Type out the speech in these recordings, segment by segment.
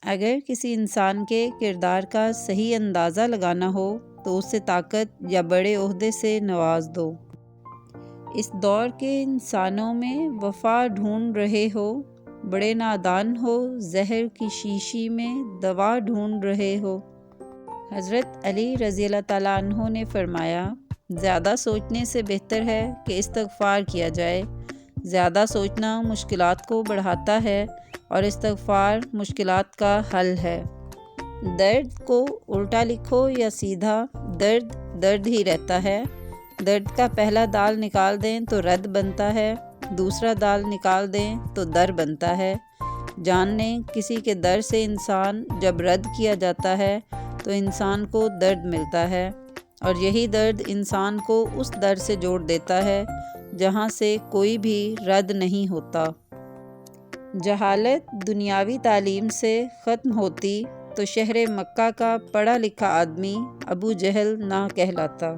اگر کسی انسان کے کردار کا صحیح اندازہ لگانا ہو تو اسے طاقت یا بڑے عہدے سے نواز دو۔ اس دور کے انسانوں میں وفا ڈھونڈ رہے ہو، بڑے نادان ہو، زہر کی شیشی میں دوا ڈھونڈ رہے ہو۔ حضرت علی رضی اللہ تعالیٰ عنہ نے فرمایا، زیادہ سوچنے سے بہتر ہے کہ استغفار کیا جائے۔ زیادہ سوچنا مشکلات کو بڑھاتا ہے اور استغفار مشکلات کا حل ہے۔ درد کو الٹا لکھو یا سیدھا، درد درد ہی رہتا ہے۔ درد کا پہلا دال نکال دیں تو رد بنتا ہے، دوسرا دال نکال دیں تو در بنتا ہے۔ جان لیں کسی کے در سے انسان جب رد کیا جاتا ہے تو انسان کو درد ملتا ہے، اور یہی درد انسان کو اس در سے جوڑ دیتا ہے جہاں سے کوئی بھی رد نہیں ہوتا۔ جہالت دنیاوی تعلیم سے ختم ہوتی تو شہر مکہ کا پڑھا لکھا آدمی ابو جہل نہ کہلاتا۔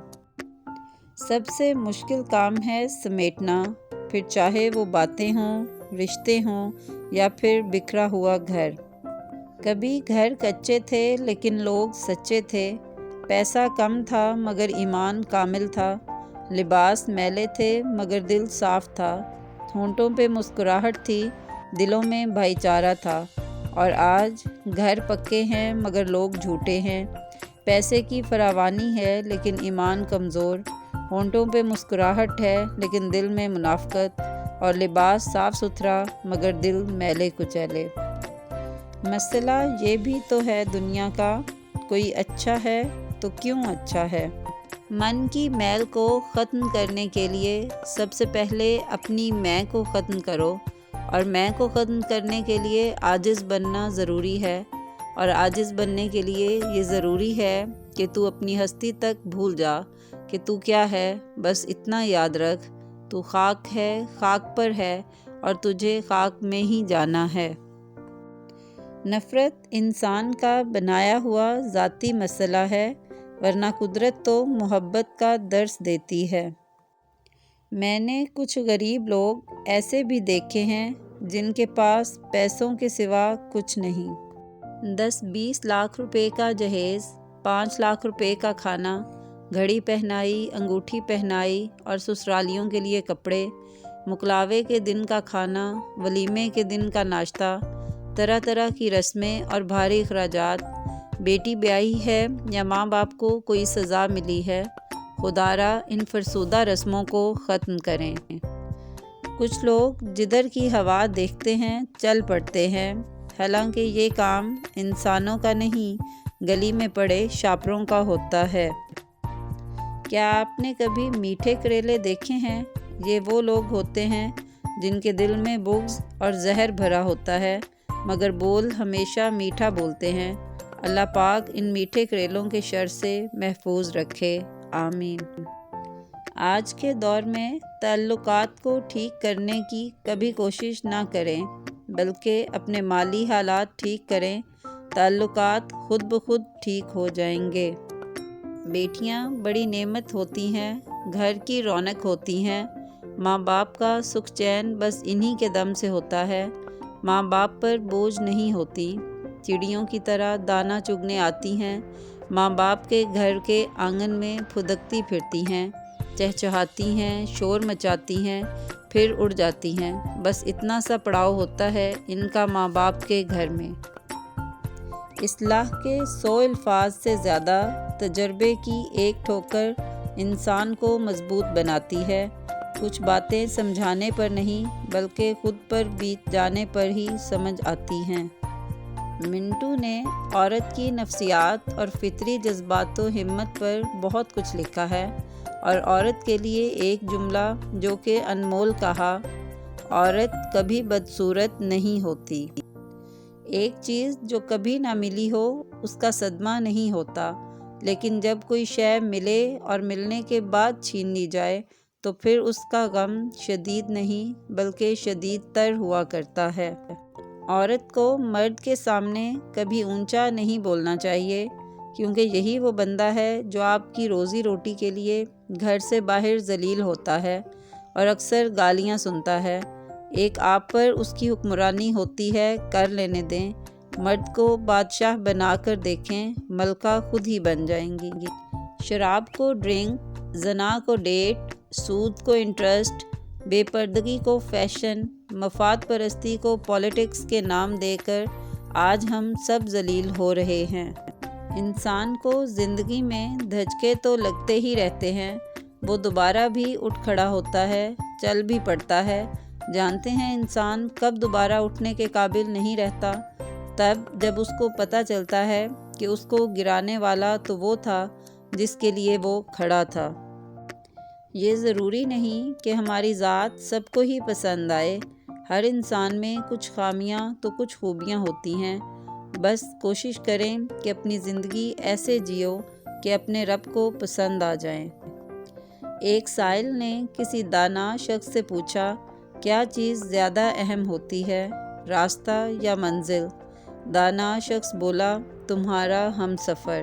سب سے مشکل کام ہے سمیٹنا، پھر چاہے وہ باتیں ہوں، رشتے ہوں یا پھر بکھرا ہوا گھر۔ کبھی گھر کچے تھے لیکن لوگ سچے تھے، پیسہ کم تھا مگر ایمان کامل تھا، لباس میلے تھے مگر دل صاف تھا، ہونٹوں پہ مسکراہٹ تھی، دلوں میں بھائی چارہ تھا۔ اور آج گھر پکے ہیں مگر لوگ جھوٹے ہیں، پیسے کی فراوانی ہے لیکن ایمان کمزور، ہونٹوں پہ مسکراہٹ ہے لیکن دل میں منافقت، اور لباس صاف ستھرا مگر دل میلے کچیلے۔ مسئلہ یہ بھی تو ہے دنیا کا، کوئی اچھا ہے تو کیوں اچھا ہے؟ من کی میل کو ختم کرنے کے لیے سب سے پہلے اپنی میں کو ختم کرو، اور میں کو ختم کرنے کے لیے عاجز بننا ضروری ہے، اور عاجز بننے کے لیے یہ ضروری ہے کہ تو اپنی ہستی تک بھول جا کہ تو کیا ہے۔ بس اتنا یاد رکھ، تو خاک ہے، خاک پر ہے، اور تجھے خاک میں ہی جانا ہے۔ نفرت انسان کا بنایا ہوا ذاتی مسئلہ ہے، ورنہ قدرت تو محبت کا درس دیتی ہے۔ میں نے کچھ غریب لوگ ایسے بھی دیکھے ہیں جن کے پاس پیسوں کے سوا کچھ نہیں۔ 10-20 لاکھ روپے کا جہیز، 5 لاکھ روپے کا کھانا، گھڑی پہنائی، انگوٹھی پہنائی اور سسرالیوں کے لیے کپڑے، مکلاوے کے دن کا کھانا، ولیمے کے دن کا ناشتہ، طرح طرح کی رسمیں اور بھاری اخراجات۔ بیٹی بیاہی ہے یا ماں باپ کو کوئی سزا ملی ہے، خدارا ان فرسودہ رسموں کو ختم کریں۔ کچھ لوگ جدھر کی ہوا دیکھتے ہیں چل پڑتے ہیں، حالانکہ یہ کام انسانوں کا نہیں، گلی میں پڑے شاپروں کا ہوتا ہے۔ کیا آپ نے کبھی میٹھے کریلے دیکھے ہیں؟ یہ وہ لوگ ہوتے ہیں جن کے دل میں بغض اور زہر بھرا ہوتا ہے، مگر بول ہمیشہ میٹھا بولتے ہیں۔ اللہ پاک ان میٹھے کریلوں کے شر سے محفوظ رکھے، آمین۔ آج کے دور میں تعلقات کو ٹھیک کرنے کی کبھی کوشش نہ کریں، بلکہ اپنے مالی حالات ٹھیک کریں، تعلقات خود بخود ٹھیک ہو جائیں گے۔ بیٹیاں بڑی نعمت ہوتی ہیں، گھر کی رونق ہوتی ہیں، ماں باپ کا سکھ چین بس انہی کے دم سے ہوتا ہے، ماں باپ پر بوجھ نہیں ہوتی، چڑیوں کی طرح دانہ چگنے آتی ہیں، ماں باپ کے گھر کے آنگن میں پھدکتی پھرتی ہیں، چہچہاتی ہیں، شور مچاتی ہیں، پھر اڑ جاتی ہیں، بس اتنا سا پڑاؤ ہوتا ہے ان کا ماں باپ کے گھر میں۔ اصلاح کے 100 الفاظ سے زیادہ تجربے کی ایک ٹھوکر انسان کو مضبوط بناتی ہے۔ کچھ باتیں سمجھانے پر نہیں بلکہ خود پر بیت جانے پر ہی سمجھ آتی ہیں۔ منٹو نے عورت کی نفسیات اور فطری جذبات و ہمت پر بہت کچھ لکھا ہے، اور عورت کے لیے ایک جملہ جو کہ انمول کہا، عورت کبھی بدصورت نہیں ہوتی۔ ایک چیز جو کبھی نہ ملی ہو اس کا صدمہ نہیں ہوتا، لیکن جب کوئی شے ملے اور ملنے کے بعد چھین لی جائے تو پھر اس کا غم شدید نہیں بلکہ شدید تر ہوا کرتا ہے۔ عورت کو مرد کے سامنے کبھی اونچا نہیں بولنا چاہیے، کیونکہ یہی وہ بندہ ہے جو آپ کی روزی روٹی کے لیے گھر سے باہر ذلیل ہوتا ہے اور اکثر گالیاں سنتا ہے۔ ایک آپ پر اس کی حکمرانی ہوتی ہے، کر لینے دیں، مرد کو بادشاہ بنا کر دیکھیں، ملکہ خود ہی بن جائیں گی۔ شراب کو ڈرنک، زنا کو ڈیٹ، سود کو انٹرسٹ، بے پردگی کو فیشن، مفاد پرستی کو پولیٹکس کے نام دے کر آج ہم سب ذلیل ہو رہے ہیں۔ انسان کو زندگی میں دھچکے تو لگتے ہی رہتے ہیں، وہ دوبارہ بھی اٹھ کھڑا ہوتا ہے، چل بھی پڑتا ہے۔ جانتے ہیں انسان کب دوبارہ اٹھنے کے قابل نہیں رہتا؟ تب جب اس کو پتہ چلتا ہے کہ اس کو گرانے والا تو وہ تھا جس کے لیے وہ کھڑا تھا۔ یہ ضروری نہیں کہ ہماری ذات سب کو ہی پسند آئے۔ ہر انسان میں کچھ خامیاں تو کچھ خوبیاں ہوتی ہیں۔ بس کوشش کریں کہ اپنی زندگی ایسے جیو کہ اپنے رب کو پسند آ جائیں۔ ایک سائل نے کسی دانا شخص سے پوچھا، کیا چیز زیادہ اہم ہوتی ہے، راستہ یا منزل؟ دانا شخص بولا، تمہارا ہم سفر۔